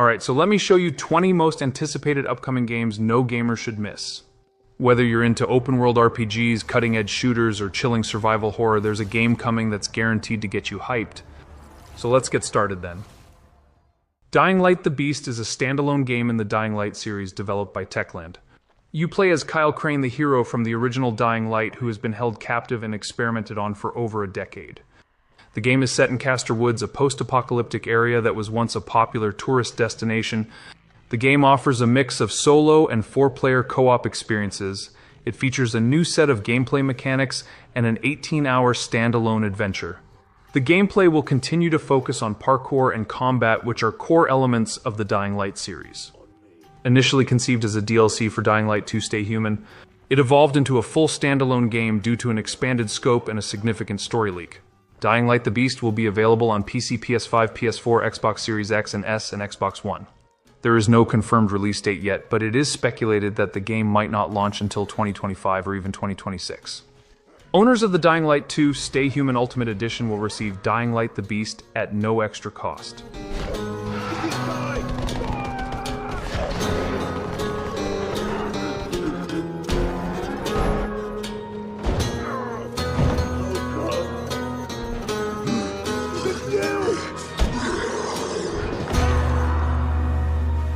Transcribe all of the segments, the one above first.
Alright, so let me show you 20 most anticipated upcoming games no gamer should miss. Whether you're into open-world RPGs, cutting-edge shooters, or chilling survival horror, there's a game coming that's guaranteed to get you hyped. So let's get started then. Dying Light: The Beast is a standalone game in the Dying Light series developed by Techland. You play as Kyle Crane, the hero from the original Dying Light, who has been held captive and experimented on for over a decade. The game is set in Castor Woods, a post-apocalyptic area that was once a popular tourist destination. The game offers a mix of solo and 4-player co-op experiences. It features a new set of gameplay mechanics and an 18-hour standalone adventure. The gameplay will continue to focus on parkour and combat, which are core elements of the Dying Light series. Initially conceived as a DLC for Dying Light 2: Stay Human, it evolved into a full standalone game due to an expanded scope and a significant story leak. Dying Light: The Beast will be available on PC, PS5, PS4, Xbox Series X and S, and Xbox One. There is no confirmed release date yet, but it is speculated that the game might not launch until 2025 or even 2026. Owners of the Dying Light 2 Stay Human Ultimate Edition will receive Dying Light: The Beast at no extra cost.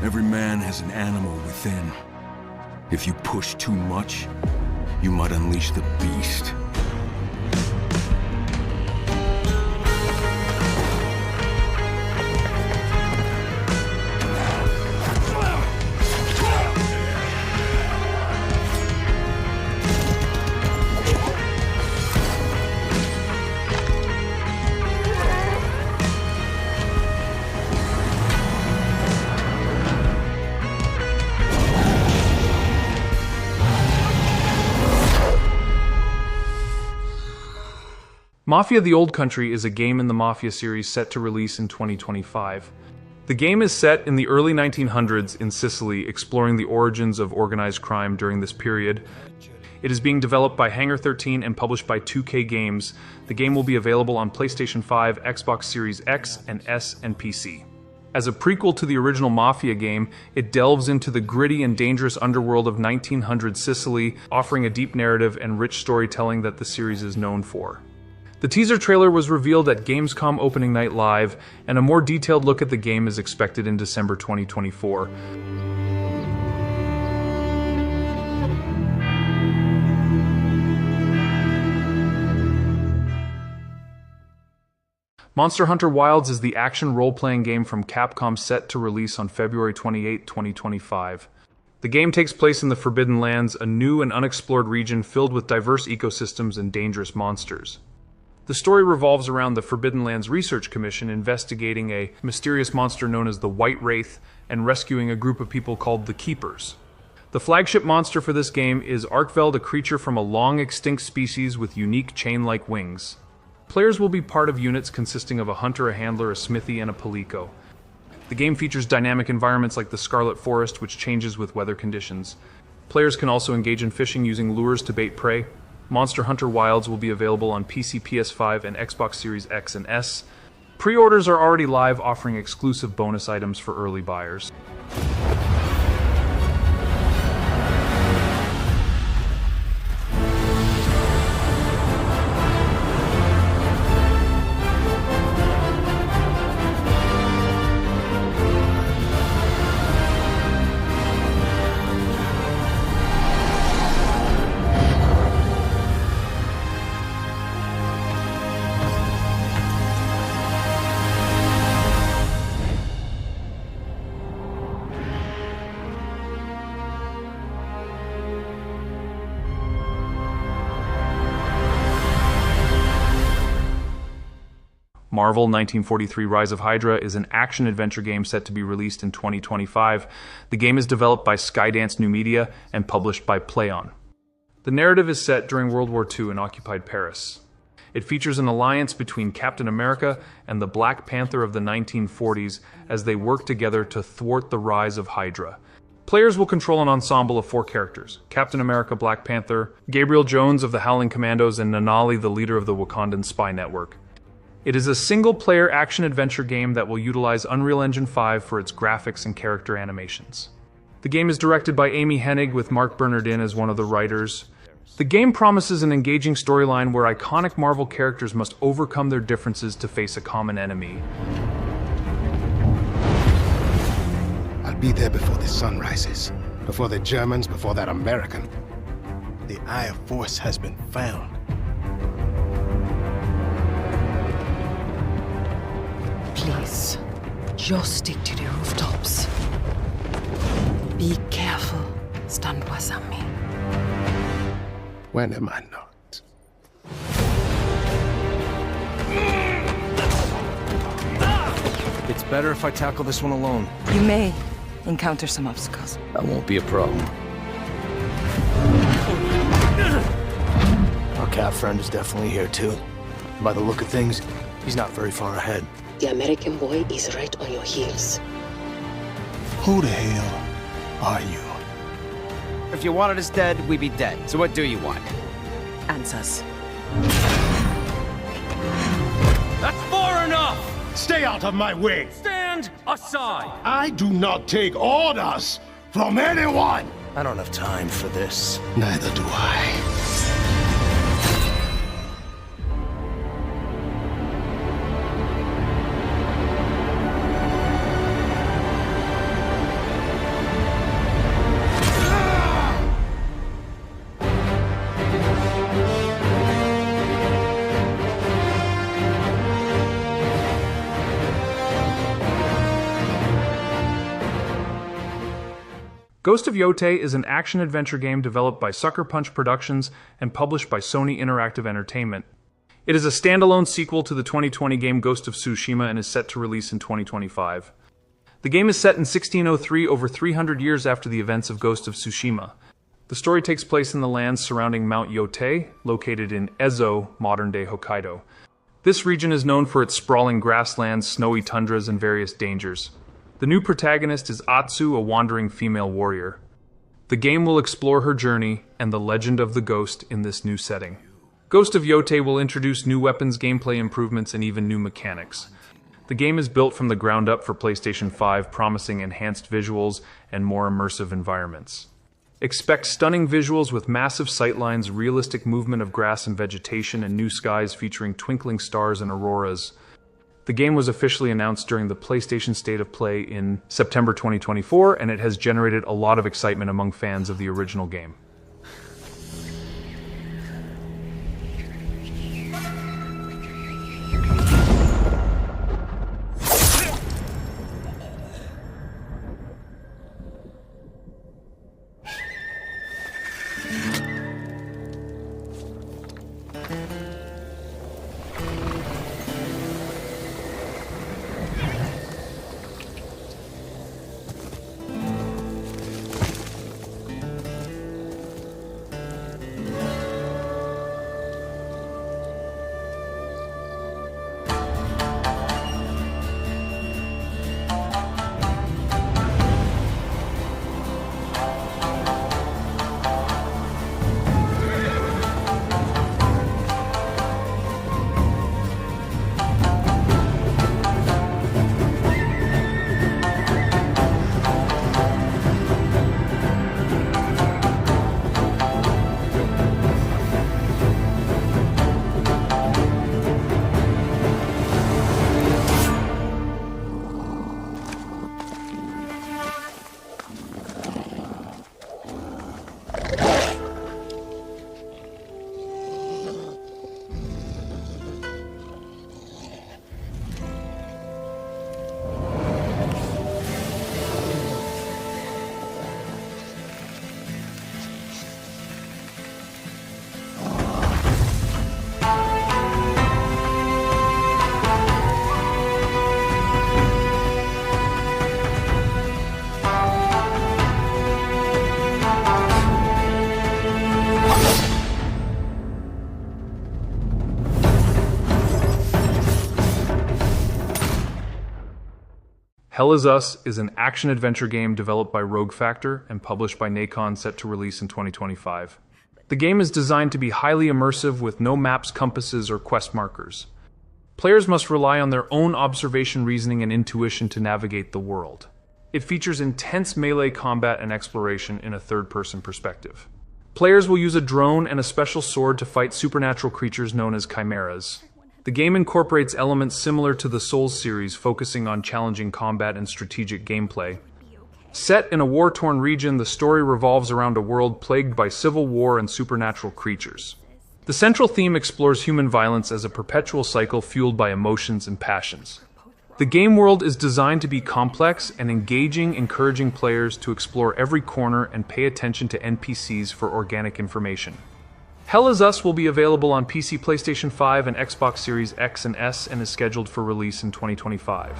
Every man has an animal within. If you push too much, you might unleash the beast. Mafia: The Old Country is a game in the Mafia series set to release in 2025. The game is set in the early 1900s in Sicily, exploring the origins of organized crime during this period. It is being developed by Hangar 13 and published by 2K Games. The game will be available on PlayStation 5, Xbox Series X and S, and PC. As a prequel to the original Mafia game, it delves into the gritty and dangerous underworld of 1900s Sicily, offering a deep narrative and rich storytelling that the series is known for. The teaser trailer was revealed at Gamescom Opening Night Live, and a more detailed look at the game is expected in December 2024. Monster Hunter Wilds is the action role-playing game from Capcom set to release on February 28, 2025. The game takes place in the Forbidden Lands, a new and unexplored region filled with diverse ecosystems and dangerous monsters. The story revolves around the Forbidden Lands Research Commission investigating a mysterious monster known as the White Wraith and rescuing a group of people called the Keepers. The flagship monster for this game is Arkveld, a creature from a long-extinct species with unique chain-like wings. Players will be part of units consisting of a hunter, a handler, a smithy, and a palico. The game features dynamic environments like the Scarlet Forest, which changes with weather conditions. Players can also engage in fishing using lures to bait prey. Monster Hunter Wilds will be available on PC, PS5, and Xbox Series X and S. Pre-orders are already live, offering exclusive bonus items for early buyers. Marvel 1943 Rise of Hydra is an action-adventure game set to be released in 2025. The game is developed by Skydance New Media and published by PlayOn. The narrative is set during World War II in occupied Paris. It features an alliance between Captain America and the Black Panther of the 1940s as they work together to thwart the rise of Hydra. Players will control an ensemble of 4 characters: Captain America, Black Panther, Gabriel Jones of the Howling Commandos, and Nanali, the leader of the Wakandan spy network. It is a single-player action-adventure game that will utilize Unreal Engine 5 for its graphics and character animations. The game is directed by Amy Hennig with Mark Bernardin as one of the writers. The game promises an engaging storyline where iconic Marvel characters must overcome their differences to face a common enemy. I'll be there before the sun rises. Before the Germans, before that American. The Eye of Force has been found. Please, just stick to the rooftops. Be careful, stand Wasami. When am I not? It's better if I tackle this one alone. You may encounter some obstacles. That won't be a problem. Our cat friend is definitely here too. By the look of things, he's not very far ahead. The American boy is right on your heels. Who the hell are you? If you wanted us dead, we'd be dead. So what do you want? Answers. That's far enough! Stay out of my way! Stand aside! I do not take orders from anyone! I don't have time for this. Neither do I. Ghost of Yotei is an action-adventure game developed by Sucker Punch Productions and published by Sony Interactive Entertainment. It is a standalone sequel to the 2020 game Ghost of Tsushima and is set to release in 2025. The game is set in 1603, over 300 years after the events of Ghost of Tsushima. The story takes place in the lands surrounding Mount Yotei, located in Ezo, modern-day Hokkaido. This region is known for its sprawling grasslands, snowy tundras, and various dangers. The new protagonist is Atsu, a wandering female warrior. The game will explore her journey and the legend of the ghost in this new setting. Ghost of Yotei will introduce new weapons, gameplay improvements, and even new mechanics. The game is built from the ground up for PlayStation 5, promising enhanced visuals and more immersive environments. Expect stunning visuals with massive sightlines, realistic movement of grass and vegetation, and new skies featuring twinkling stars and auroras. The game was officially announced during the PlayStation State of Play in September 2024, and it has generated a lot of excitement among fans of the original game. Hell Is Us is an action-adventure game developed by Rogue Factor and published by Nacon, set to release in 2025. The game is designed to be highly immersive with no maps, compasses, or quest markers. Players must rely on their own observation, reasoning, and intuition to navigate the world. It features intense melee combat and exploration in a third-person perspective. Players will use a drone and a special sword to fight supernatural creatures known as chimeras. The game incorporates elements similar to the Souls series, focusing on challenging combat and strategic gameplay. Set in a war-torn region, the story revolves around a world plagued by civil war and supernatural creatures. The central theme explores human violence as a perpetual cycle fueled by emotions and passions. The game world is designed to be complex and engaging, encouraging players to explore every corner and pay attention to NPCs for organic information. Hell Is Us will be available on PC, PlayStation 5, and Xbox Series X and S and is scheduled for release in 2025.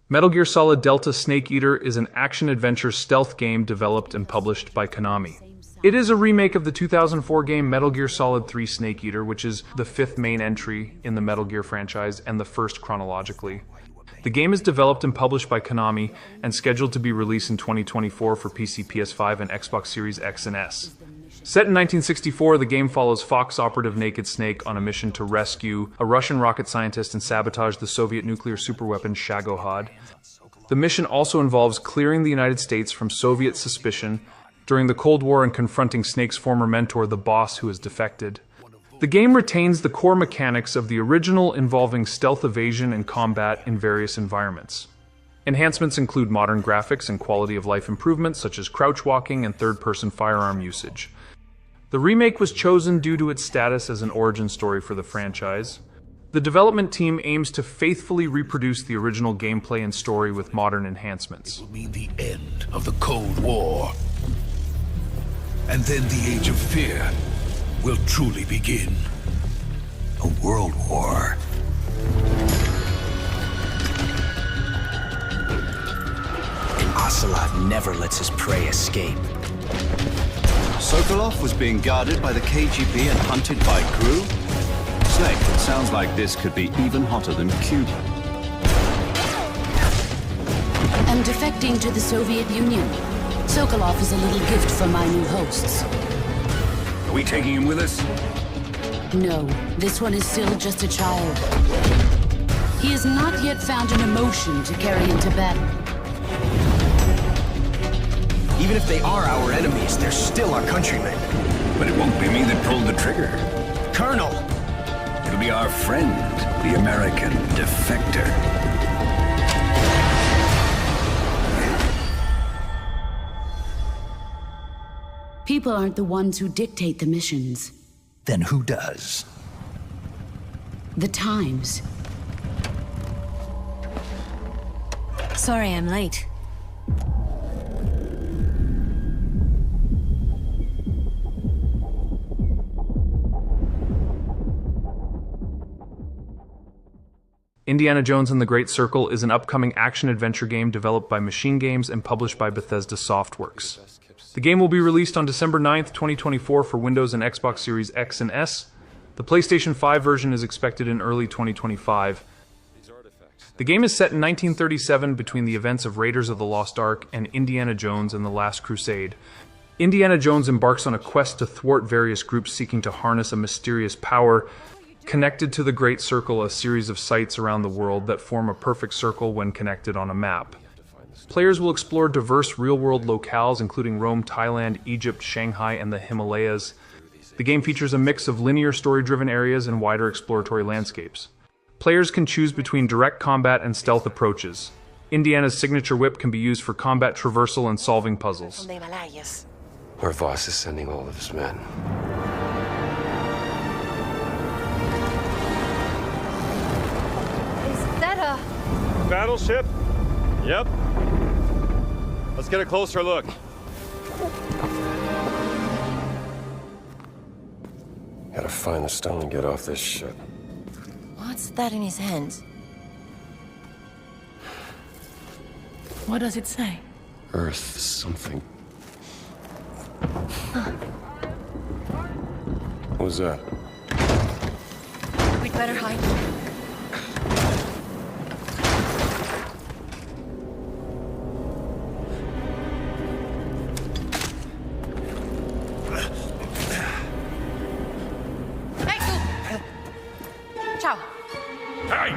Metal Gear Solid Delta Snake Eater is an action-adventure stealth game developed and published by Konami. It is a remake of the 2004 game Metal Gear Solid 3 Snake Eater, which is the fifth main entry in the Metal Gear franchise and the first chronologically. The game is developed and published by Konami and scheduled to be released in 2024 for PC, PS5, and Xbox Series X and S. Set in 1964, the game follows Fox operative Naked Snake on a mission to rescue a Russian rocket scientist and sabotage the Soviet nuclear superweapon Shagohod. The mission also involves clearing the United States from Soviet suspicion during the Cold War and confronting Snake's former mentor, the Boss, who has defected. The game retains the core mechanics of the original, involving stealth, evasion, and combat in various environments. Enhancements include modern graphics and quality of life improvements such as crouch walking and third-person firearm usage. The remake was chosen due to its status as an origin story for the franchise. The development team aims to faithfully reproduce the original gameplay and story with modern enhancements. It will mean the end of the Cold War. And then the Age of Fear will truly begin. A world war. Ocelot never lets his prey escape. Sokolov was being guarded by the KGB and hunted by GRU? Snake, it sounds like this could be even hotter than Cuba. I'm defecting to the Soviet Union. Sokolov is a little gift from my new hosts. Are we taking him with us? No, this one is still just a child. He has not yet found an emotion to carry into battle. Even if they are our enemies, they're still our countrymen. But it won't be me that pulled the trigger. Colonel! It'll be our friend, the American defector. People aren't the ones who dictate the missions. Then who does? The Times. Sorry I'm late. Indiana Jones and the Great Circle is an upcoming action-adventure game developed by Machine Games and published by Bethesda Softworks. The game will be released on December 9th, 2024 for Windows and Xbox Series X and S. The PlayStation 5 version is expected in early 2025. The game is set in 1937 between the events of Raiders of the Lost Ark and Indiana Jones and the Last Crusade. Indiana Jones embarks on a quest to thwart various groups seeking to harness a mysterious power. Connected to the Great Circle, a series of sites around the world that form a perfect circle when connected on a map. Players will explore diverse real-world locales, including Rome, Thailand, Egypt, Shanghai, and the Himalayas. The game features a mix of linear story-driven areas and wider exploratory landscapes. Players can choose between direct combat and stealth approaches. Indiana's signature whip can be used for combat traversal and solving puzzles. Where Voss is sending all of his men. Battleship? Yep. Let's get a closer look. Gotta find the stone and get off this ship. What's that in his hands? What does it say? Earth something. What was that? We'd better hide. Ciao. Hey!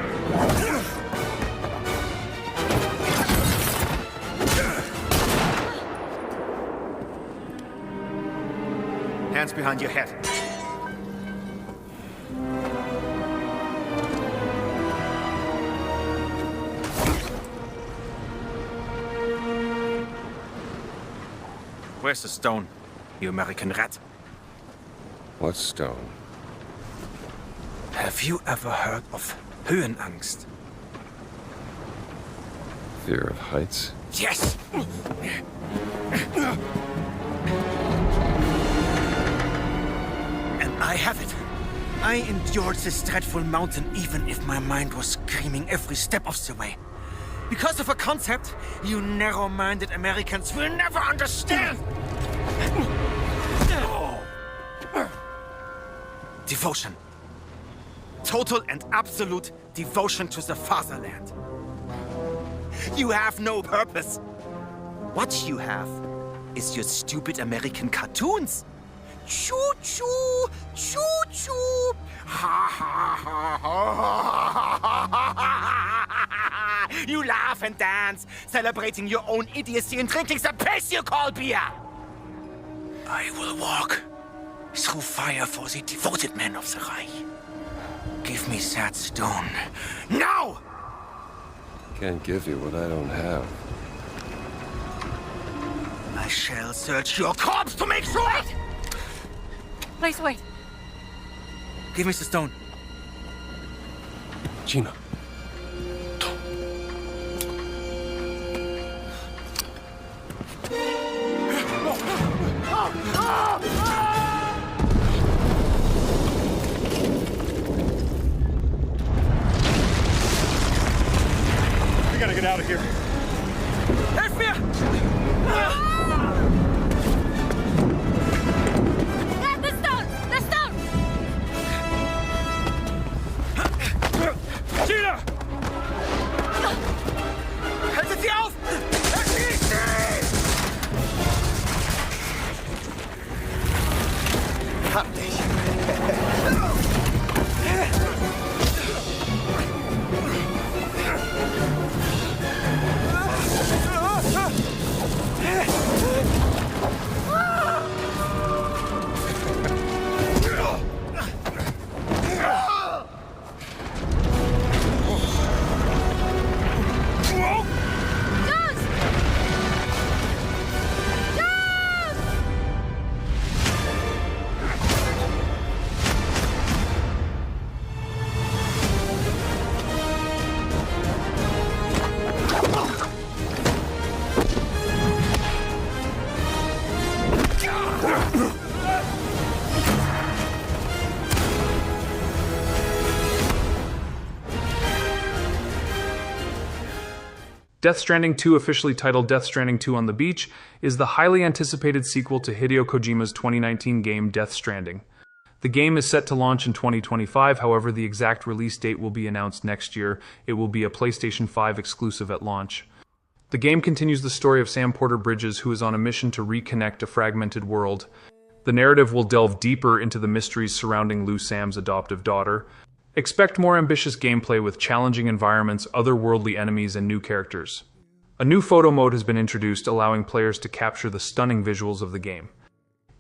Hands behind your head. Where's the stone, you American rat? What stone? Have you ever heard of Höhenangst? Fear of heights? Yes! And I have it. I endured this dreadful mountain even if my mind was screaming every step of the way. Because of a concept you narrow-minded Americans will never understand! Devotion. Total and absolute devotion to the fatherland. You have no purpose. What you have is your stupid American cartoons. Choo-choo, choo-choo. Ha ha ha ha. You laugh and dance, celebrating your own idiocy and drinking the piss you call beer. I will walk through fire for the devoted men of the Reich. Give me that stone. Now! Can't give you what I don't have. I shall search your corpse to make sure! Wait! Please wait. Give me the stone. Gina. We gotta get out of here. Help me! The stone! The stone! Gina! Haltet sie auf! Erschießt sie! Hab dich. Death Stranding 2, officially titled Death Stranding 2 on the Beach, is the highly anticipated sequel to Hideo Kojima's 2019 game Death Stranding. The game is set to launch in 2025, however the exact release date will be announced next year. It will be a PlayStation 5 exclusive at launch. The game continues the story of Sam Porter Bridges, who is on a mission to reconnect a fragmented world. The narrative will delve deeper into the mysteries surrounding Lou Sam's adoptive daughter. Expect more ambitious gameplay with challenging environments, otherworldly enemies, and new characters. A new photo mode has been introduced, allowing players to capture the stunning visuals of the game.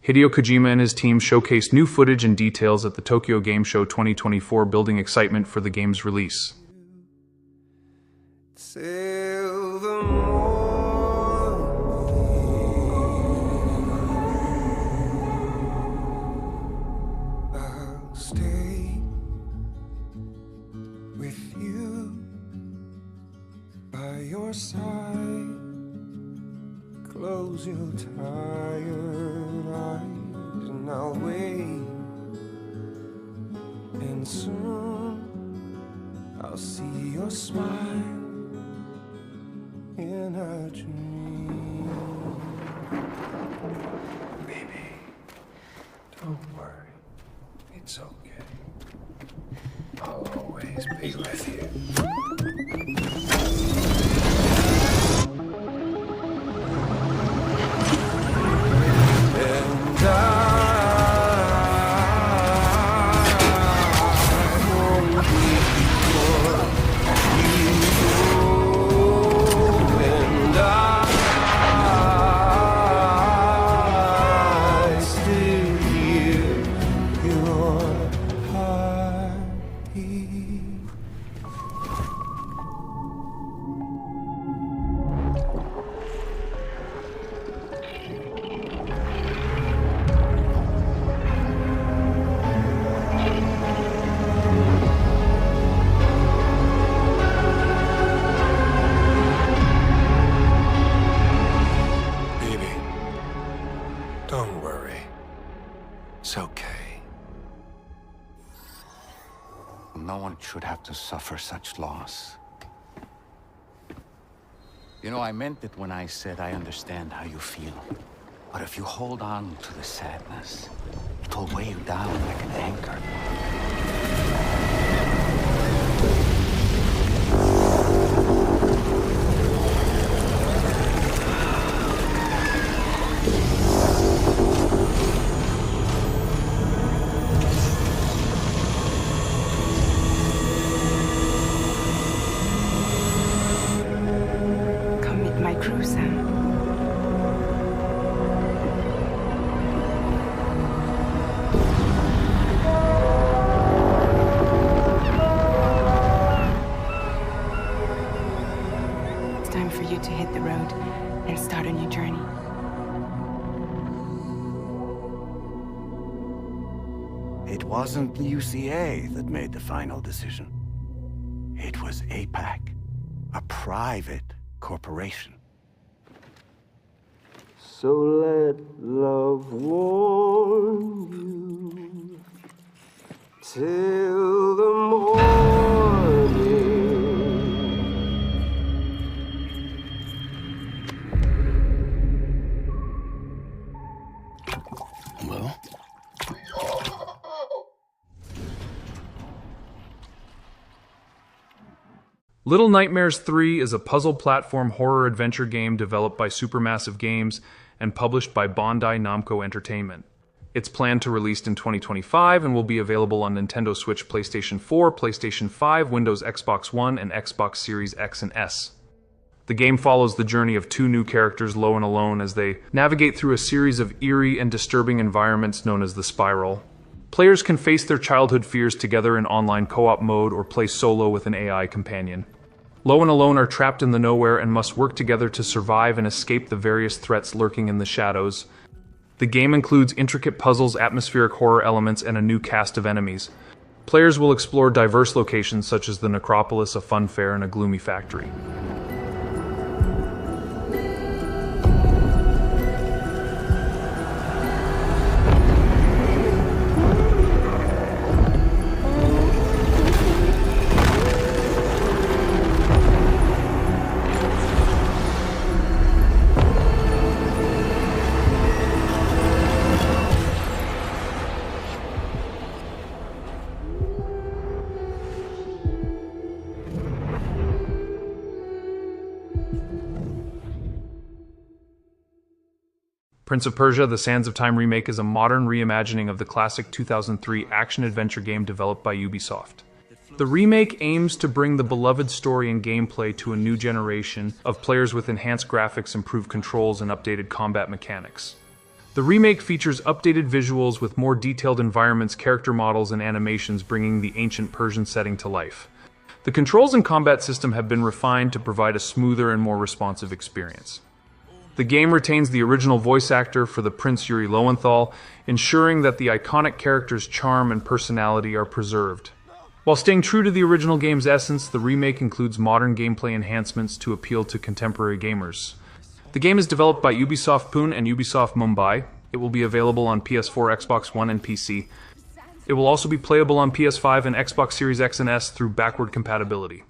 Hideo Kojima and his team showcased new footage and details at the Tokyo Game Show 2024, building excitement for the game's release. your side. Close your tired eyes and I'll wait. And soon I'll see your smile in a dream. Baby, don't worry. It's okay. I'll always be with you. And don't worry. It's okay. No one should have to suffer such loss. You know, I meant it when I said I understand how you feel. But if you hold on to the sadness, it will weigh you down like an anchor. Crew, Sam. It's time for you to hit the road and start a new journey. It wasn't the UCA that made the final decision. It was APAC, a private corporation. So let love warm you till the morning. Well? Little Nightmares 3 is a puzzle platform horror adventure game developed by Supermassive Games and published by Bandai Namco Entertainment. It's planned to release in 2025 and will be available on Nintendo Switch, PlayStation 4, PlayStation 5, Windows Xbox One, and Xbox Series X and S. The game follows the journey of two new characters, Lo and Alone, as they navigate through a series of eerie and disturbing environments known as the Spiral. Players can face their childhood fears together in online co-op mode or play solo with an AI companion. Lo and Alone are trapped in the nowhere and must work together to survive and escape the various threats lurking in the shadows. The game includes intricate puzzles, atmospheric horror elements, and a new cast of enemies. Players will explore diverse locations such as the Necropolis, a fun fair, and a gloomy factory. Prince of Persia: The Sands of Time remake is a modern reimagining of the classic 2003 action-adventure game developed by Ubisoft. The remake aims to bring the beloved story and gameplay to a new generation of players with enhanced graphics, improved controls, and updated combat mechanics. The remake features updated visuals with more detailed environments, character models, and animations, bringing the ancient Persian setting to life. The controls and combat system have been refined to provide a smoother and more responsive experience. The game retains the original voice actor for the Prince Yuri Lowenthal, ensuring that the iconic character's charm and personality are preserved. While staying true to the original game's essence, the remake includes modern gameplay enhancements to appeal to contemporary gamers. The game is developed by Ubisoft Pune and Ubisoft Mumbai. It will be available on PS4, Xbox One, and PC. It will also be playable on PS5 and Xbox Series X and S through backward compatibility.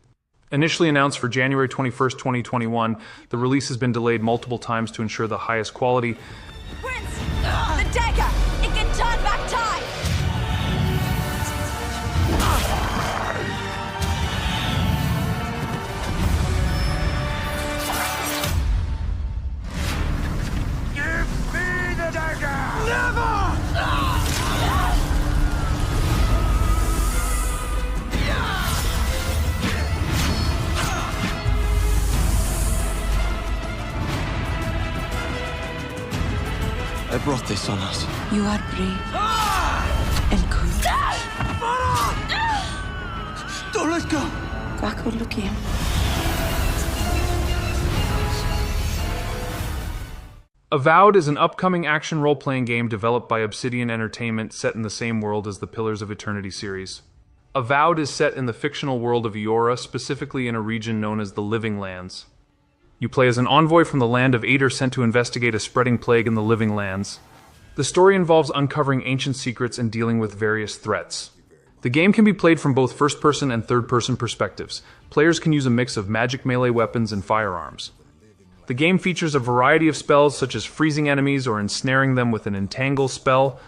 Initially announced for January 21st, 2021, the release has been delayed multiple times to ensure the highest quality. Prince! The dagger! It can turn back time! Give me the dagger! Never! I brought this on us. You are brave and good. Don't let go! Quaco Lucian. Avowed is an upcoming action role-playing game developed by Obsidian Entertainment set in the same world as the Pillars of Eternity series. Avowed is set in the fictional world of Eora, specifically in a region known as the Living Lands. You play as an envoy from the land of Ader sent to investigate a spreading plague in the Living Lands. The story involves uncovering ancient secrets and dealing with various threats. The game can be played from both first-person and third-person perspectives. Players can use a mix of magic melee weapons and firearms. The game features a variety of spells such as freezing enemies or ensnaring them with an entangle spell.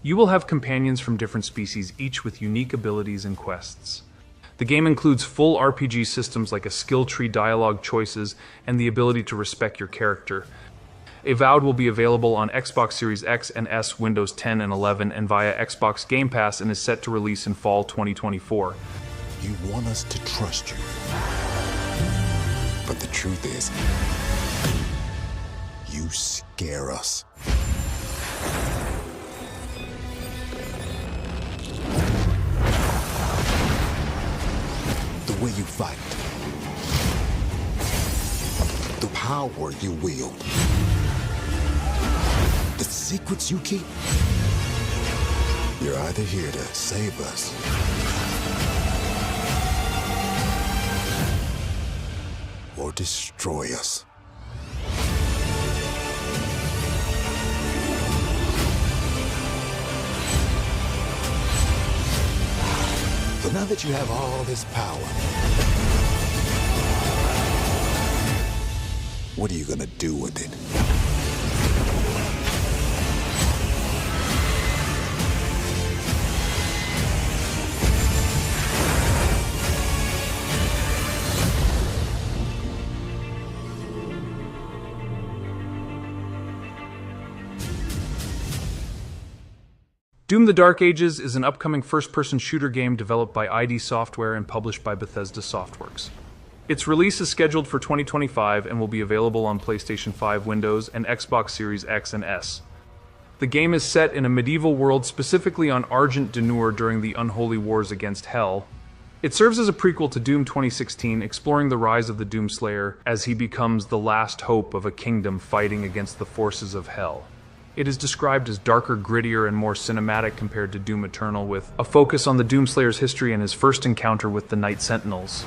You will have companions from different species, each with unique abilities and quests. The game includes full RPG systems like a skill tree, dialogue choices, and the ability to respec your character. Avowed will be available on Xbox Series X and S, Windows 10 and 11, and via Xbox Game Pass, and is set to release in fall 2024. You want us to trust you. But the truth is, you scare us. The way you fight. The power you wield. The secrets you keep. You're either here to save us or destroy us. So now that you have all this power, what are you gonna do with it? Doom: The Dark Ages is an upcoming first-person shooter game developed by ID Software and published by Bethesda Softworks. Its release is scheduled for 2025 and will be available on PlayStation 5, Windows, and Xbox Series X and S. The game is set in a medieval world, specifically on Argent D'Nur during the unholy wars against Hell. It serves as a prequel to Doom 2016, exploring the rise of the Doomslayer as he becomes the last hope of a kingdom fighting against the forces of Hell. It is described as darker, grittier, and more cinematic compared to Doom Eternal, with a focus on the Doomslayer's history and his first encounter with the Night Sentinels.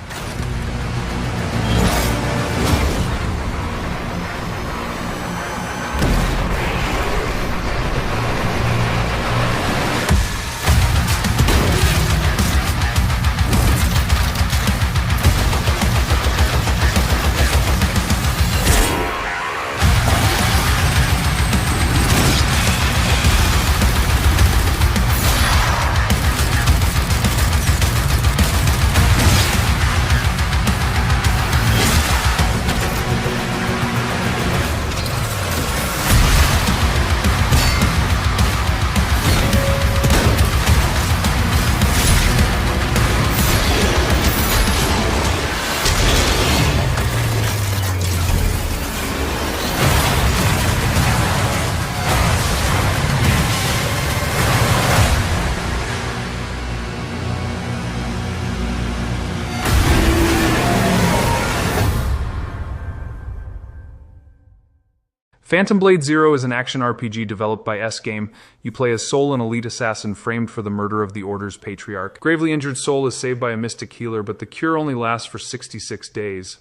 Phantom Blade Zero is an action RPG developed by S-Game. You play as Soul, an elite assassin framed for the murder of the Order's patriarch. Gravely injured Soul is saved by a mystic healer, but the cure only lasts for 66 days.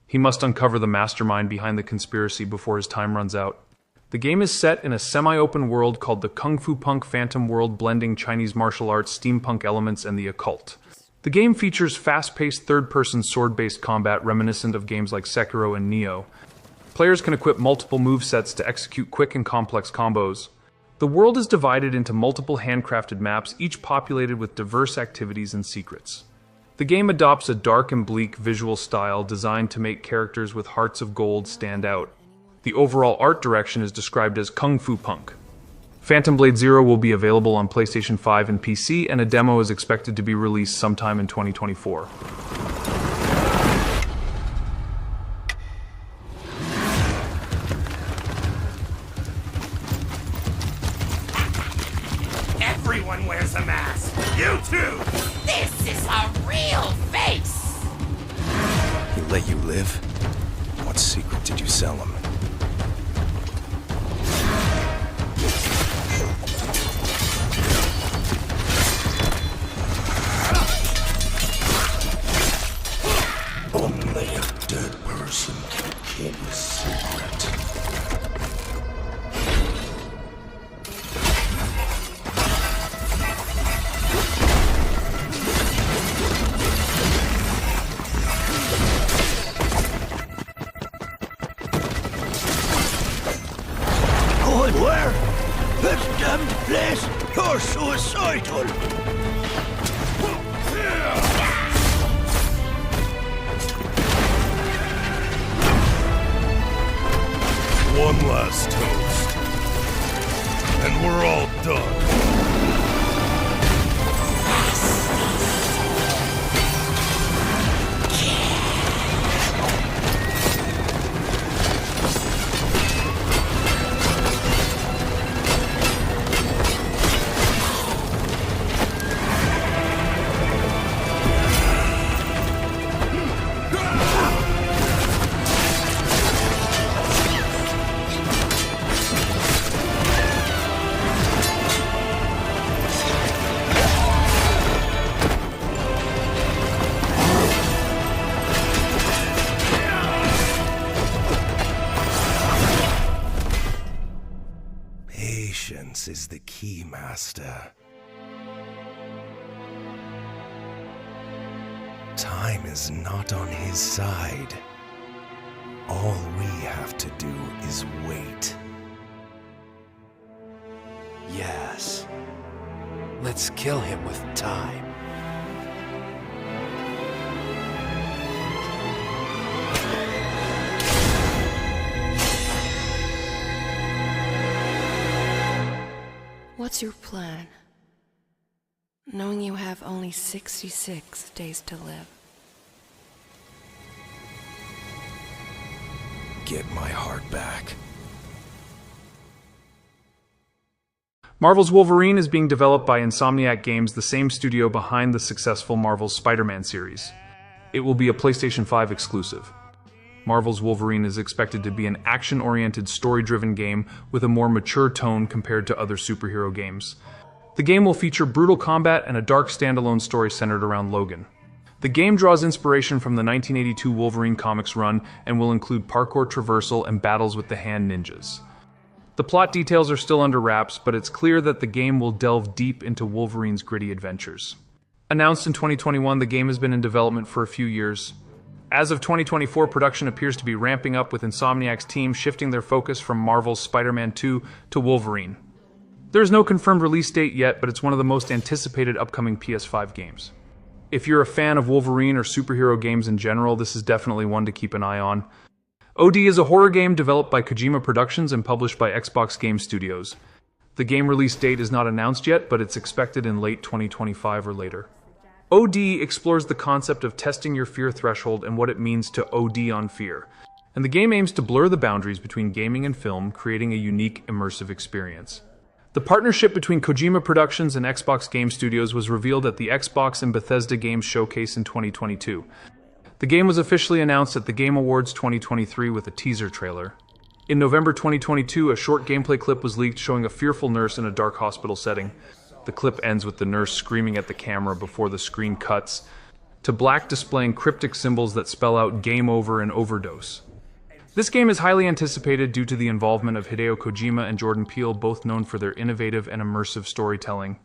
He must uncover the mastermind behind the conspiracy before his time runs out. The game is set in a semi-open world called the Kung Fu Punk Phantom World, blending Chinese martial arts, steampunk elements, and the occult. The game features fast-paced third-person sword-based combat reminiscent of games like Sekiro and Nioh. Players can equip multiple movesets to execute quick and complex combos. The world is divided into multiple handcrafted maps, each populated with diverse activities and secrets. The game adopts a dark and bleak visual style designed to make characters with hearts of gold stand out. The overall art direction is described as Kung Fu Punk. Phantom Blade Zero will be available on PlayStation 5 and PC, and a demo is expected to be released sometime in 2024. Everyone wears a mask. You too. This is a real face. He let you live? What secret did you sell him? Only a dead person can keep a secret. Going where? This damned place! You're suicidal! One last toast, and we're all done. Patience is the key, Master. Time is not on his side. All we have to do is wait. Yes. Let's kill him with time. What's your plan? Knowing you have only 66 days to live. Get my heart back. Marvel's Wolverine is being developed by Insomniac Games, the same studio behind the successful Marvel's Spider-Man series. It will be a PlayStation 5 exclusive. Marvel's Wolverine is expected to be an action-oriented, story-driven game with a more mature tone compared to other superhero games. The game will feature brutal combat and a dark standalone story centered around Logan. The game draws inspiration from the 1982 Wolverine comics run and will include parkour traversal and battles with the hand ninjas. The plot details are still under wraps, but it's clear that the game will delve deep into Wolverine's gritty adventures. Announced in 2021, the game has been in development for a few years. As of 2024, production appears to be ramping up, with Insomniac's team shifting their focus from Marvel's Spider-Man 2 to Wolverine. There's no confirmed release date yet, but it's one of the most anticipated upcoming PS5 games. If you're a fan of Wolverine or superhero games in general, this is definitely one to keep an eye on. OD is a horror game developed by Kojima Productions and published by Xbox Game Studios. The game release date is not announced yet, but it's expected in late 2025 or later. OD explores the concept of testing your fear threshold and what it means to OD on fear, and the game aims to blur the boundaries between gaming and film, creating a unique, immersive experience. The partnership between Kojima Productions and Xbox Game Studios was revealed at the Xbox and Bethesda Games Showcase in 2022. The game was officially announced at the Game Awards 2023 with a teaser trailer. In November 2022, a short gameplay clip was leaked showing a fearful nurse in a dark hospital setting. The clip ends with the nurse screaming at the camera before the screen cuts to black, displaying cryptic symbols that spell out "Game Over" and "Overdose." This game is highly anticipated due to the involvement of Hideo Kojima and Jordan Peele, both known for their innovative and immersive storytelling.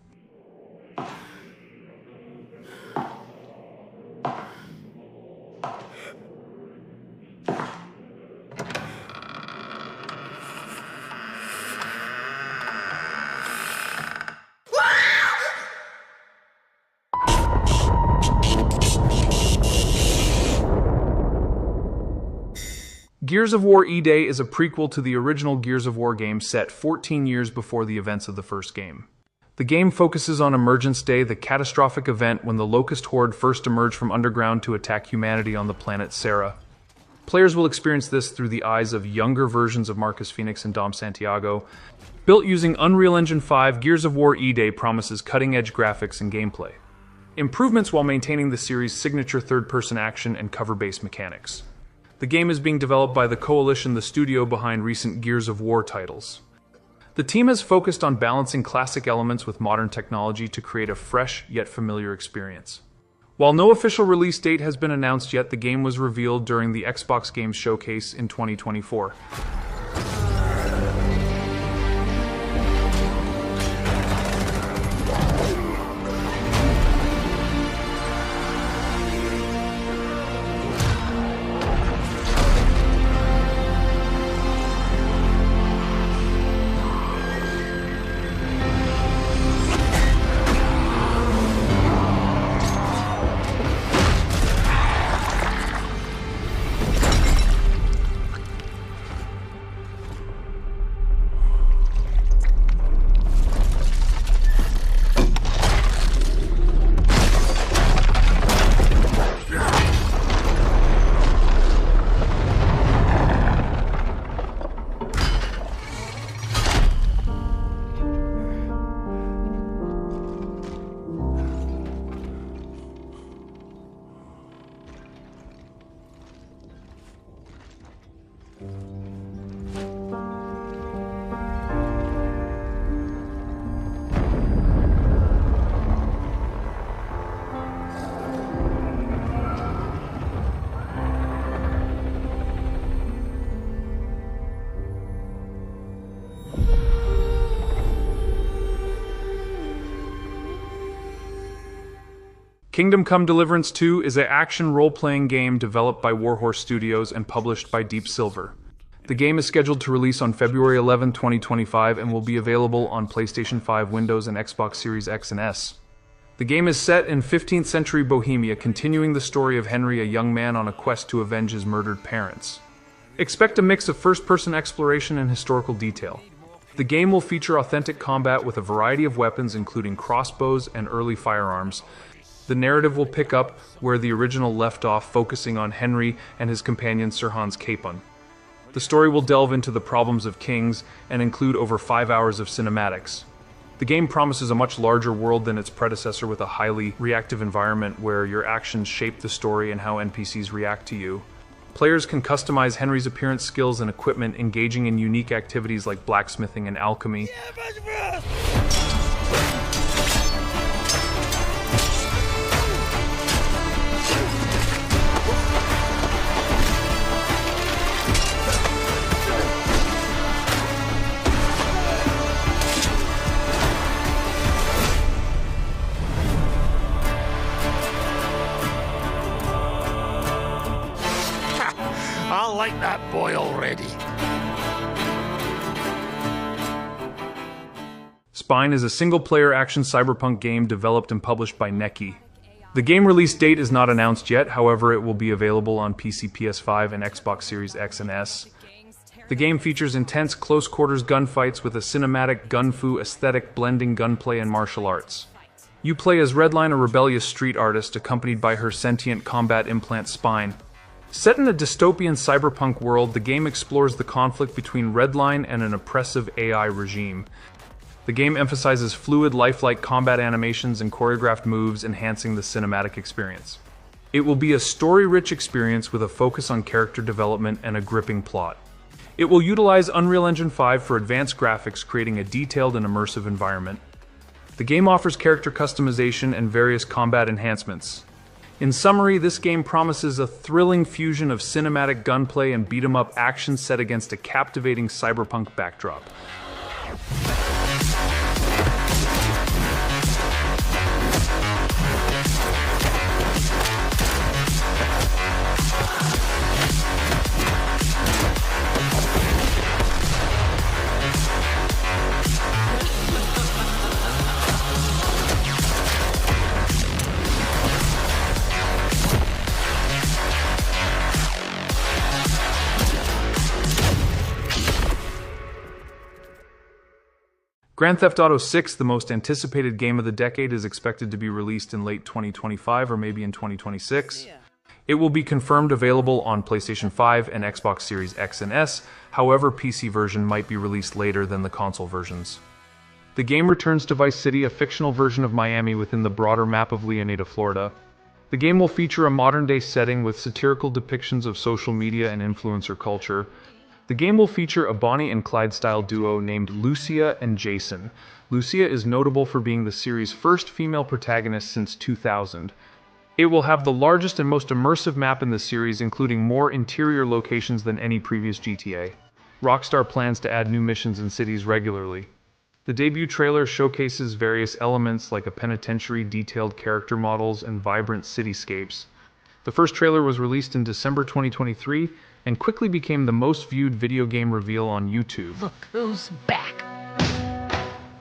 Gears of War E-Day is a prequel to the original Gears of War game set 14 years before the events of the first game. The game focuses on Emergence Day, the catastrophic event when the Locust Horde first emerged from underground to attack humanity on the planet Sera. Players will experience this through the eyes of younger versions of Marcus Phoenix and Dom Santiago. Built using Unreal Engine 5, Gears of War E-Day promises cutting-edge graphics and gameplay improvements while maintaining the series' signature third-person action and cover-based mechanics. The game is being developed by the Coalition, the studio behind recent Gears of War titles. The team has focused on balancing classic elements with modern technology to create a fresh yet familiar experience. While no official release date has been announced yet, the game was revealed during the Xbox Games Showcase in 2024. Kingdom Come: Deliverance II is an action role-playing game developed by Warhorse Studios and published by Deep Silver. The game is scheduled to release on February 11, 2025 and will be available on PlayStation 5, Windows, and Xbox Series X and S. The game is set in 15th century Bohemia, continuing the story of Henry, a young man on a quest to avenge his murdered parents. Expect a mix of first-person exploration and historical detail. The game will feature authentic combat with a variety of weapons, including crossbows and early firearms. The narrative will pick up where the original left off, focusing on Henry and his companion Sir Hans Capon. The story will delve into the problems of kings and include over 5 hours of cinematics. The game promises a much larger world than its predecessor, with a highly reactive environment where your actions shape the story and how NPCs react to you. Players can customize Henry's appearance, skills, and equipment, engaging in unique activities like blacksmithing and alchemy. I like that boy already. Spine is a single-player action cyberpunk game developed and published by Neki. The game release date is not announced yet, however it will be available on PC, PS5, and Xbox Series X and S. The game features intense close-quarters gunfights with a cinematic gun-fu aesthetic blending gunplay and martial arts. You play as Redline, a rebellious street artist, accompanied by her sentient combat implant Spine. Set in a dystopian cyberpunk world, the game explores the conflict between Redline and an oppressive AI regime. The game emphasizes fluid, lifelike combat animations and choreographed moves, enhancing the cinematic experience. It will be a story-rich experience with a focus on character development and a gripping plot. It will utilize Unreal Engine 5 for advanced graphics, creating a detailed and immersive environment. The game offers character customization and various combat enhancements. In summary, this game promises a thrilling fusion of cinematic gunplay and beat-em-up action set against a captivating cyberpunk backdrop. Grand Theft Auto 6, the most anticipated game of the decade, is expected to be released in late 2025 or maybe in 2026. It will be confirmed available on PlayStation 5 and Xbox Series X and S, however, PC version might be released later than the console versions. The game returns to Vice City, a fictional version of Miami within the broader map of Leonida, Florida. The game will feature a modern-day setting with satirical depictions of social media and influencer culture. The game will feature a Bonnie and Clyde-style duo named Lucia and Jason. Lucia is notable for being the series' first female protagonist since 2000. It will have the largest and most immersive map in the series, including more interior locations than any previous GTA. Rockstar plans to add new missions and cities regularly. The debut trailer showcases various elements like a penitentiary, detailed character models, and vibrant cityscapes. The first trailer was released in December 2023 and quickly became the most viewed video game reveal on YouTube. Look who's back.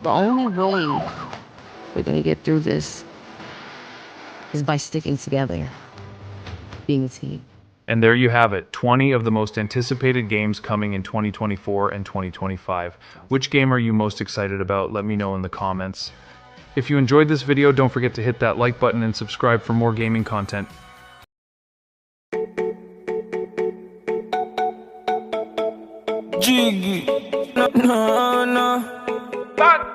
The only way we're gonna get through this is by sticking together, being a team. And there you have it, 20 of the most anticipated games coming in 2024 and 2025. Which game are you most excited about? Let me know in the comments. If you enjoyed this video, don't forget to hit that like button and subscribe for more gaming content. Jiggy, no, no, no.